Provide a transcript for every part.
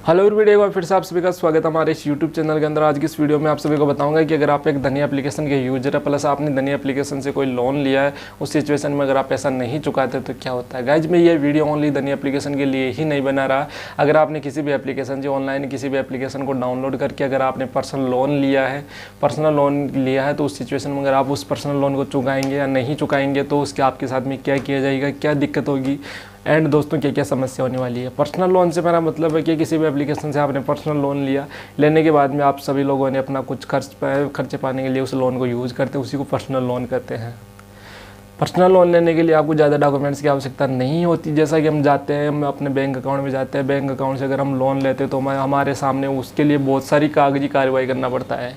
Hello everybody, एक बार फिर से आप सभी का स्वागत है हमारे इस यूट्यूब चैनल के अंदर। आज की इस वीडियो में आप सभी को बताऊंगा कि अगर आप एक धनी एप्लीकेशन के यूजर है प्लस आपने धनी एप्लीकेशन से कोई लोन लिया है, उस सिचुएशन में अगर आप पैसा नहीं चुकाते तो क्या होता है। गाइज मैं ये वीडियो ओनली धनी एप्लीकेशन के लिए ही नहीं बना रहा। अगर आपने किसी भी एप्लीकेशन से ऑनलाइन किसी भी एप्लीकेशन को डाउनलोड करके अगर आपने पर्सनल लोन लिया है तो उस सिचुएशन में अगर आप उस पर्सनल लोन को चुकाएंगे या नहीं चुकाएंगे तो उसके आपके साथ में क्या किया जाएगा, क्या दिक्कत होगी एंड दोस्तों क्या क्या समस्या होने वाली है। पर्सनल लोन से मेरा मतलब है कि किसी भी एप्लीकेशन से आपने पर्सनल लोन लिया, लेने के बाद में आप सभी लोगों ने अपना कुछ खर्चे पाने के लिए उस लोन को यूज़ करते हैं, उसी को पर्सनल लोन कहते हैं। पर्सनल लोन लेने के लिए आपको ज़्यादा डॉक्यूमेंट्स की आवश्यकता नहीं होती। जैसा कि हम जाते हैं, हम अपने बैंक अकाउंट में जाते हैं, बैंक अकाउंट से अगर हम लोन लेते हैं तो हमारे सामने उसके लिए बहुत सारी कागजी कार्रवाई करना पड़ता है।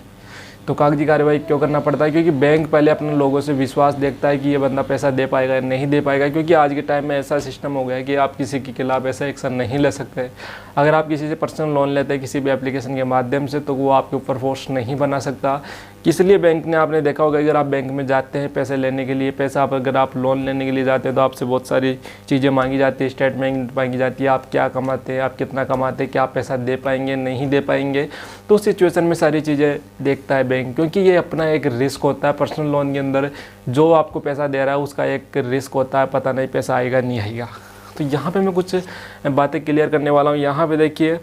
तो कागजी कार्रवाई क्यों करना पड़ता है? क्योंकि बैंक पहले अपने लोगों से विश्वास देखता है कि ये बंदा पैसा दे पाएगा या नहीं दे पाएगा। क्योंकि आज के टाइम में ऐसा सिस्टम हो गया है कि आप किसी के खिलाफ ऐसा एक्शन नहीं ले सकते। अगर आप किसी से पर्सनल लोन लेते हैं किसी भी एप्लीकेशन के माध्यम से तो वो आपके ऊपर फोर्स नहीं बना सकता। इसलिए बैंक ने, आपने देखा होगा अगर आप बैंक में जाते हैं पैसे लेने के लिए, अगर आप लोन लेने के लिए जाते हैं तो आपसे बहुत सारी चीज़ें मांगी जाती है, स्टेटमेंट मांगी जाती है, आप क्या कमाते हैं, आप कितना कमाते हैं, क्या आप पैसा दे पाएंगे नहीं दे पाएंगे। तो उस सिचुएशन में सारी चीज़ें देखता है बैंक, क्योंकि ये अपना एक रिस्क होता है। पर्सनल लोन के अंदर जो आपको पैसा दे रहा है उसका एक रिस्क होता है, पता नहीं पैसा आएगा नहीं आएगा। तो यहाँ पे मैं कुछ बातें क्लियर करने वाला हूँ। यहाँ पे देखिए,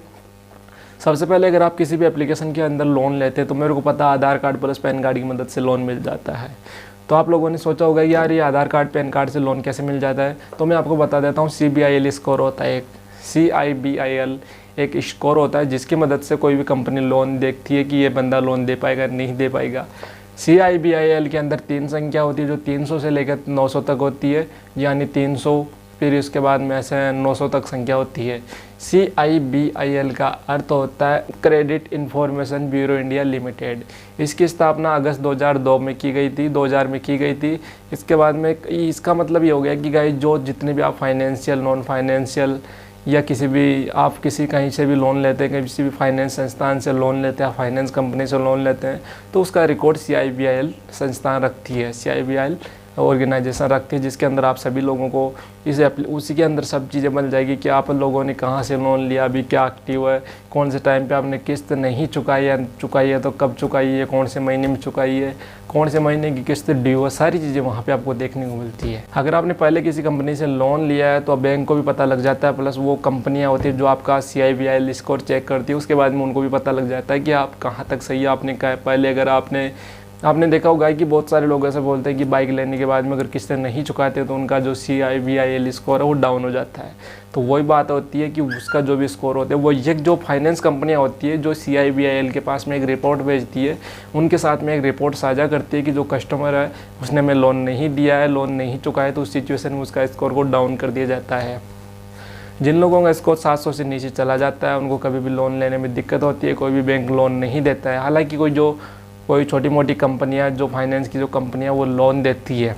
सबसे पहले अगर आप किसी भी एप्लीकेशन के अंदर लोन लेते हैं तो मेरे को पता है आधार कार्ड प्लस पैन कार्ड की मदद से लोन मिल जाता है। तो आप लोगों ने सोचा होगा यार ये आधार कार्ड पैन कार्ड से लोन कैसे मिल जाता है, तो मैं आपको बता देता हूँ। CIBIL स्कोर होता है, एक CIBIL एक स्कोर होता है जिसकी मदद से कोई भी कंपनी लोन देखती है कि ये बंदा लोन दे पाएगा नहीं दे पाएगा। CIBIL के अंदर 3 संख्या होती है जो 300 से लेकर 900 तक होती है, यानी 300 फिर इसके बाद में ऐसे 900 तक संख्या होती है। CIBIL का अर्थ होता है credit information bureau India limited. इसकी स्थापना अगस्त 2002 में की गई थी, 2000 में की गई थी। इसके बाद में इसका मतलब ये हो गया कि गाइस जो जितने भी आप फाइनेंशियल, नॉन फाइनेंशियल या किसी भी आप किसी कहीं से भी लोन लेते हैं, किसी भी फाइनेंस संस्थान से लोन लेते हैं, फाइनेंस कंपनी से लोन लेते हैं तो उसका रिकॉर्ड CIBIL संस्थान रखती है, CIBIL ऑर्गेनाइजेशन रखती है, जिसके अंदर आप सभी लोगों को उसी के अंदर सब चीज़ें बन जाएगी कि आप लोगों ने कहाँ से लोन लिया, अभी क्या एक्टिव है, कौन से टाइम पे आपने किस्त नहीं चुकाई है तो कब चुकाई है, कौन से महीने में चुकाई है, कौन से महीने की किस्त ड्यू है, सारी चीज़ें वहाँ पे आपको देखने को मिलती है। अगर आपने पहले किसी कंपनी से लोन लिया है तो बैंक को भी पता लग जाता है, प्लस वो कंपनियाँ होती है जो आपका CIBIL स्कोर चेक करती है, उसके बाद में उनको भी पता लग जाता है कि आप कहाँ तक सही है। आपने पहले अगर आपने देखा होगा कि बहुत सारे लोग ऐसे बोलते हैं कि बाइक लेने के बाद में अगर किस्तें नहीं चुकाते तो उनका जो CIBIL स्कोर है वो डाउन हो जाता है। तो वही बात होती है कि उसका जो भी स्कोर होता है वो एक जो फाइनेंस कंपनियां होती है जो CIBIL के पास में एक रिपोर्ट भेजती है, उनके साथ में एक रिपोर्ट साझा करती है कि जो कस्टमर है उसने हमें लोन नहीं दिया है, लोन नहीं चुकाया, तो उस सिचुएशन में उसका स्कोर को डाउन कर दिया जाता है। जिन लोगों का स्कोर 700 से नीचे चला जाता है उनको कभी भी लोन लेने में दिक्कत होती है, कोई भी बैंक लोन नहीं देता है। हालाँकि कोई छोटी मोटी कंपनियां, जो फाइनेंस की जो कंपनियां वो लोन देती है,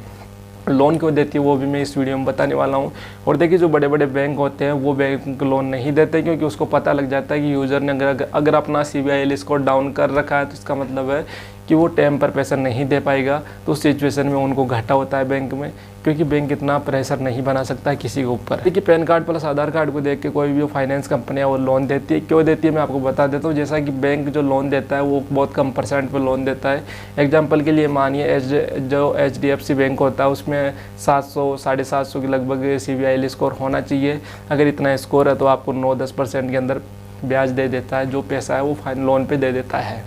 लोन क्यों देती है वो भी मैं इस वीडियो में बताने वाला हूँ। और देखिए जो बड़े बड़े बैंक होते हैं वो बैंक लोन नहीं देते, क्योंकि उसको पता लग जाता है कि यूज़र ने अगर अपना CIBIL स्कोर डाउन कर रखा है तो इसका मतलब है कि वो टाइम पर पैसा नहीं दे पाएगा। तो उस सिचुएशन में उनको घाटा होता है बैंक में, क्योंकि बैंक इतना प्रेशर नहीं बना सकता है किसी के ऊपर। देखिए पैन कार्ड प्लस आधार कार्ड को देख के कोई भी फाइनेंस कंपनियां वो लोन देती है। क्यों देती है मैं आपको बता देता हूँ। जैसा कि बैंक जो लोन देता है वो बहुत कम % पे लोन देता है। एग्जांपल के लिए मानिए जो HDFC बैंक होता है उसमें 700 750 के लगभग CIBIL स्कोर होना चाहिए। अगर इतना स्कोर है तो आपको 9-10% के अंदर ब्याज दे देता है, जो पैसा है वो लोन पे दे देता है।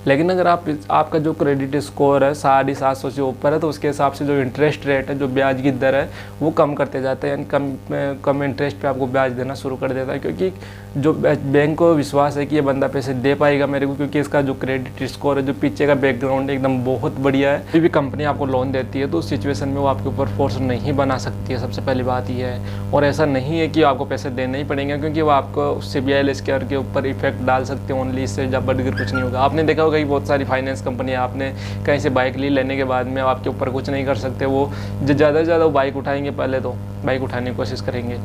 लेकिन अगर आपका जो क्रेडिट स्कोर है 750 से ऊपर है तो उसके हिसाब से जो इंटरेस्ट रेट है, जो ब्याज की दर है वो कम करते जाते हैं, यानी कम इंटरेस्ट पे आपको ब्याज देना शुरू कर देता है। क्योंकि जो बैंक को विश्वास है कि ये बंदा पैसे दे पाएगा मेरे को, क्योंकि इसका जो क्रेडिट स्कोर है, जो पीछे का बैकग्राउंड एकदम बहुत बढ़िया है। कोई भी कंपनी आपको लोन देती है तो उस सिचुएशन में वो आपके ऊपर फोर्स नहीं बना सकती है, सबसे पहली बात ये है। और ऐसा नहीं है कि आपको पैसे देने ही पड़ेंगे, क्योंकि वो आपको CIBIL स्कोर के ऊपर इफेक्ट डाल सकते हैं ओनली, इससे जब बढ़कर कुछ नहीं होगा। आपने देखा होगा कि बहुत सारी फाइनेंस कंपनी आपने कहीं से बाइक लेने के बाद में आपके ऊपर कुछ नहीं कर सकते, वो ज़्यादा से ज़्यादा वो बाइक उठाएंगे, पहले तो बाइक उठाने की कोशिश करेंगे,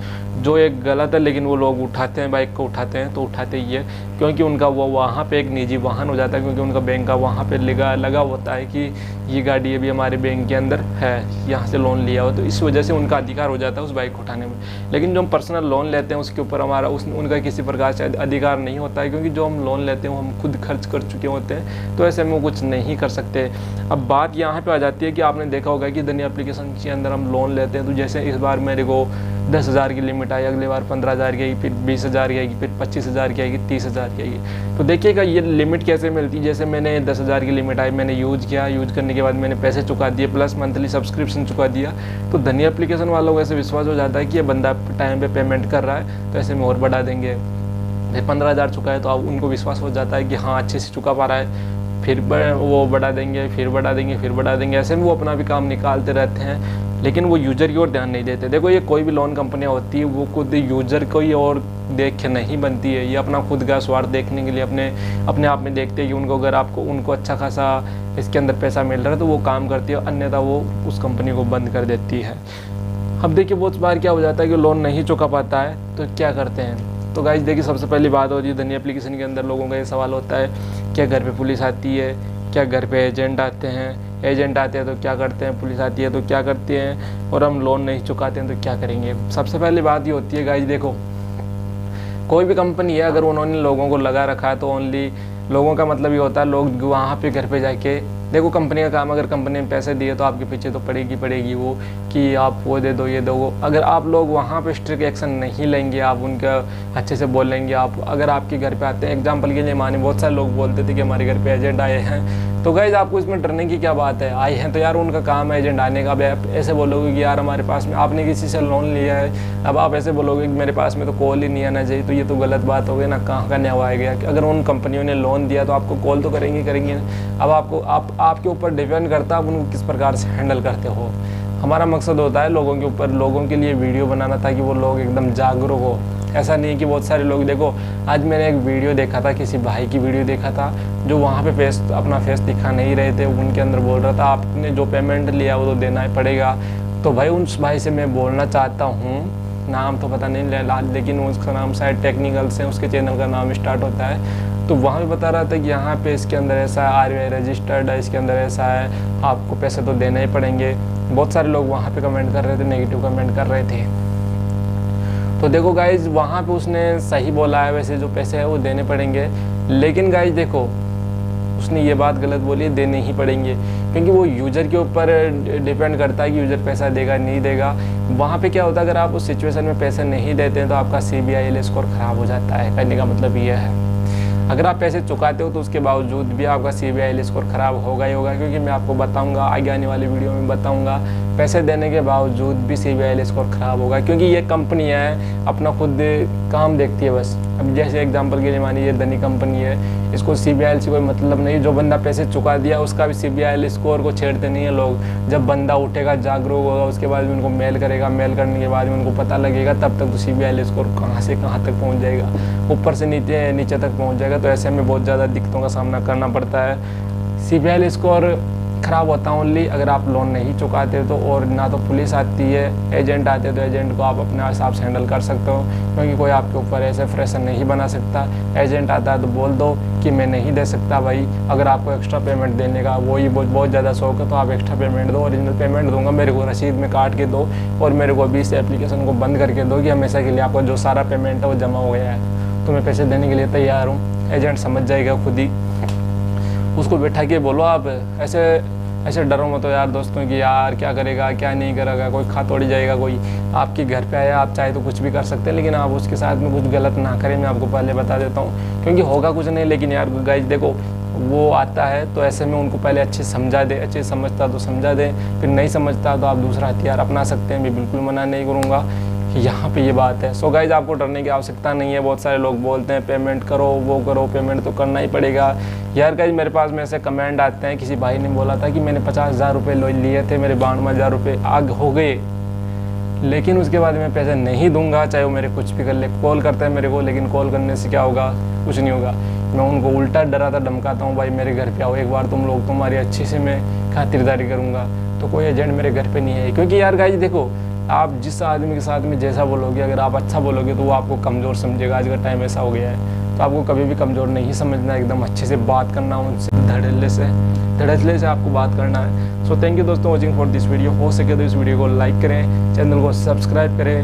जो एक गलत है, लेकिन वो लोग उठाते हैं, बाइक को उठाते हैं तो उठाते ही है, क्योंकि उनका वो वहाँ पे एक निजी वाहन हो जाता है, क्योंकि उनका बैंक का वहाँ पे लगा होता है कि ये गाड़ी अभी हमारे बैंक के अंदर है, यहाँ से लोन लिया हो, तो इस वजह से उनका अधिकार हो जाता है उस बाइक को उठाने में। लेकिन जो हम पर्सनल लोन लेते हैं उसके ऊपर हमारा उनका किसी प्रकार से अधिकार नहीं होता है, क्योंकि जो हम लोन लेते हैं वो हम खुद खर्च कर चुके होते हैं, तो ऐसे में वो कुछ नहीं कर सकते। अब बात यहाँ पे आ जाती है कि आपने देखा होगा कि धनी एप्लीकेशन के अंदर हम लोन लेते हैं, तो जैसे इस बार मेरे को 10,000 की लिमिट आई, अगली बार 15,000 की आएगी, फिर 20,000 की आएगी, फिर 25,000 की आएगी, 30,000 की आएगी। तो देखिएगा ये लिमिट कैसे मिलती है। जैसे मैंने 10,000 की लिमिट आई, मैंने यूज़ किया, यूज़ करने के बाद मैंने पैसे चुका दिए, प्लस मंथली सब्सक्रिप्शन चुका दिया, तो धनी एप्लीकेशन वालों को ऐसे विश्वास हो जाता है कि ये बंदा टाइम पे पेमेंट कर रहा है, तो ऐसे में और बढ़ा देंगे। फिर 15,000 चुका है तो अब उनको विश्वास हो जाता है कि हाँ अच्छे से चुका पा रहा है, फिर वो बढ़ा देंगे, फिर बढ़ा देंगे, फिर बढ़ा देंगे, ऐसे में वो अपना भी काम निकालते रहते हैं, लेकिन वो यूज़र की ओर ध्यान नहीं देते। देखो ये कोई भी लोन कंपनियाँ होती है वो खुद यूज़र को ही और देख के नहीं बनती है, ये अपना खुद का स्वार्थ देखने के लिए अपने आप में देखते हैं कि उनको अगर उनको अच्छा खासा इसके अंदर पैसा मिल रहा है तो वो काम करती है, अन्यथा वो उस कंपनी को बंद कर देती है। अब देखिए बहुत बार क्या हो जाता है कि लोन नहीं चुका पाता है तो क्या करते हैं। तो गाइस देखिए सबसे पहली बात होती है धनी एप्लीकेशन के अंदर लोगों का ये सवाल होता है, क्या घर पे पुलिस आती है, क्या घर पे एजेंट आते हैं, एजेंट आते हैं तो क्या करते हैं, पुलिस आती है तो क्या करती हैं, और हम लोन नहीं चुकाते हैं तो क्या करेंगे। सबसे पहली बात ये होती है गाइस, देखो कोई भी कंपनी है अगर उन्होंने लोगों को लगा रखा है तो ओनली लोगों का मतलब ये होता है लोग वहाँ पे घर पे जाके, देखो कंपनी का काम, अगर कंपनी में पैसे दिए तो आपके पीछे तो पड़ेगी वो कि आप वो दे दो ये दो वो। अगर आप लोग वहाँ पे स्ट्रिक्ट एक्शन नहीं लेंगे, आप उनका अच्छे से बोलेंगे, आप अगर आपके घर पे आते हैं, एग्जांपल के लिए माने बहुत सारे लोग बोलते थे कि हमारे घर पे एजेंट आए हैं, तो गाइस आपको इसमें डरने की क्या बात है, आए हैं तो यार उनका काम है एजेंट आने का। अब आप ऐसे बोलोगे कि यार हमारे पास में आपने किसी से लोन लिया है, अब आप ऐसे बोलोगे कि मेरे पास में तो कॉल ही नहीं आना चाहिए, तो ये तो गलत बात हो गई ना, कहाँ का न्याय आएगा। अगर उन कंपनियों ने लोन दिया तो आपको कॉल तो करेंगे। अब आपके ऊपर डिपेंड करता है आप उनको किस प्रकार से हैंडल करते हो। हमारा मकसद होता है लोगों के लिए वीडियो बनाना ताकि वो लोग एकदम जागरूक हो। ऐसा नहीं है कि बहुत सारे लोग, देखो आज मैंने एक वीडियो देखा था, किसी भाई की वीडियो देखा था जो वहाँ पे अपना फेस दिखा नहीं रहे थे, उनके अंदर बोल रहा था आपने जो पेमेंट लिया वो तो देना ही पड़ेगा। तो भाई उस भाई से मैं बोलना चाहता हूँ, नाम तो पता नहीं लेकिन उसका नाम शायद टेक्निकल से उसके चैनल का नाम स्टार्ट होता है, तो वहाँ भी बता रहा था कि यहाँ पे इसके अंदर ऐसा है, RBI रजिस्टर्ड है, इसके अंदर ऐसा है, आपको पैसे तो देने ही पड़ेंगे। बहुत सारे लोग वहाँ पे कमेंट कर रहे थे, नेगेटिव कमेंट कर रहे थे। तो देखो गाइज वहाँ पे उसने सही बोला है, वैसे जो पैसे हैं वो देने पड़ेंगे, लेकिन गाइज देखो उसने ये बात गलत बोली है, देने ही पड़ेंगे, क्योंकि वो यूज़र के ऊपर डिपेंड करता है कि यूज़र पैसा देगा नहीं देगा। वहाँ पे क्या होता है, अगर आप उस सिचुएशन में पैसे नहीं देते हैं तो आपका CBIL स्कोर ख़राब हो जाता है। कहने का मतलब ये है अगर आप पैसे चुकाते हो तो उसके बावजूद भी आपका CBIL स्कोर ख़राब होगा ही होगा, क्योंकि मैं आपको बताऊंगा आगे आने वाली वीडियो में बताऊंगा पैसे देने के बावजूद भी CBIL स्कोर ख़राब होगा, क्योंकि ये कंपनी है अपना खुद काम देखती है बस। अब जैसे एग्जांपल के लिए मानिए ये धनी कंपनी है, इसको CBIL से कोई मतलब नहीं, जो बंदा पैसे चुका दिया उसका भी CBIL स्कोर को छेड़ते नहीं है लोग। जब बंदा उठेगा जागरूक होगा उसके बाद भी उनको मेल करेगा, मेल करने के बाद में उनको पता लगेगा, तब तक तो CBIL स्कोर कहाँ से कहाँ तक पहुँच जाएगा, ऊपर से नीचे तक पहुँच जाएगा। तो ऐसे में बहुत ज़्यादा दिक्कतों का सामना करना पड़ता है। CBIL स्कोर ख़राब होता है ओनली अगर आप लोन नहीं चुकाते तो, और ना तो पुलिस आती है, एजेंट आते हैं तो एजेंट को आप अपने हिसाब से हैंडल कर सकते हो, क्योंकि कोई आपके ऊपर ऐसे प्रेशर नहीं बना सकता। एजेंट आता है तो बोल दो कि मैं नहीं दे सकता भाई, अगर आपको एक्स्ट्रा पेमेंट देने का वही बहुत ज़्यादा शौक है तो आप एक्स्ट्रा पेमेंट दो, ओरिजिनल पेमेंट दूंगा, मेरे को रसीद में काट के दो और मेरे को अभी इस एप्लीकेशन को बंद करके दो कि हमेशा के लिए आपका जो सारा पेमेंट है वो जमा हो गया है, तो मैं पैसे देने के लिए तैयार हूँ। एजेंट समझ जाएगा खुद ही, उसको बैठा के बोलो आप, ऐसे डरो मत तो यार दोस्तों कि यार क्या करेगा क्या नहीं करेगा, कोई खा तोड़ी जाएगा, कोई आपके घर पे आया, आप चाहे तो कुछ भी कर सकते हैं, लेकिन आप उसके साथ में कुछ गलत ना करें, मैं आपको पहले बता देता हूँ, क्योंकि होगा कुछ नहीं। लेकिन यार गाइस देखो वो आता है तो ऐसे में उनको पहले अच्छे समझा दे, अच्छे समझता तो समझा दे, फिर नहीं समझता तो आप दूसरा हथियार अपना सकते हैं, मैं बिल्कुल मना नहीं करूँगा कि यहाँ पे ये बात है। सो गाइज आपको डरने की आवश्यकता नहीं है। बहुत सारे लोग बोलते हैं पेमेंट करो वो करो, पेमेंट तो करना ही पड़ेगा। यार गाइज मेरे पास में ऐसे कमेंट आते हैं, किसी भाई ने बोला था कि मैंने 50,000 रुपये लिए थे, मेरे 92,000 रुपये आग हो गए, लेकिन उसके बाद मैं पैसे नहीं दूंगा, चाहे वो मेरे कुछ भी कर ले। कॉल करते हैं मेरे को, लेकिन कॉल करने से क्या होगा, कुछ नहीं होगा। मैं उनको उल्टा डराता धमकाता हूँ, भाई मेरे घर पे आओ एक बार तुम लोग, तुम्हारी अच्छी से मैं खातिरदारी करूँगा। तो कोई एजेंट मेरे घर पे नहीं है, क्योंकि यार गाइस देखो, आप जिस आदमी के साथ में जैसा बोलोगे, अगर आप अच्छा बोलोगे तो वो आपको कमज़ोर समझेगा। आज का टाइम ऐसा हो गया है, तो आपको कभी भी कमज़ोर नहीं समझना, एकदम अच्छे से बात करना, उनसे धड़ल्ले से आपको बात करना है। सो थैंक यू दोस्तों वॉचिंग फॉर दिस वीडियो। हो सके तो इस वीडियो को लाइक करें, चैनल को सब्सक्राइब करें।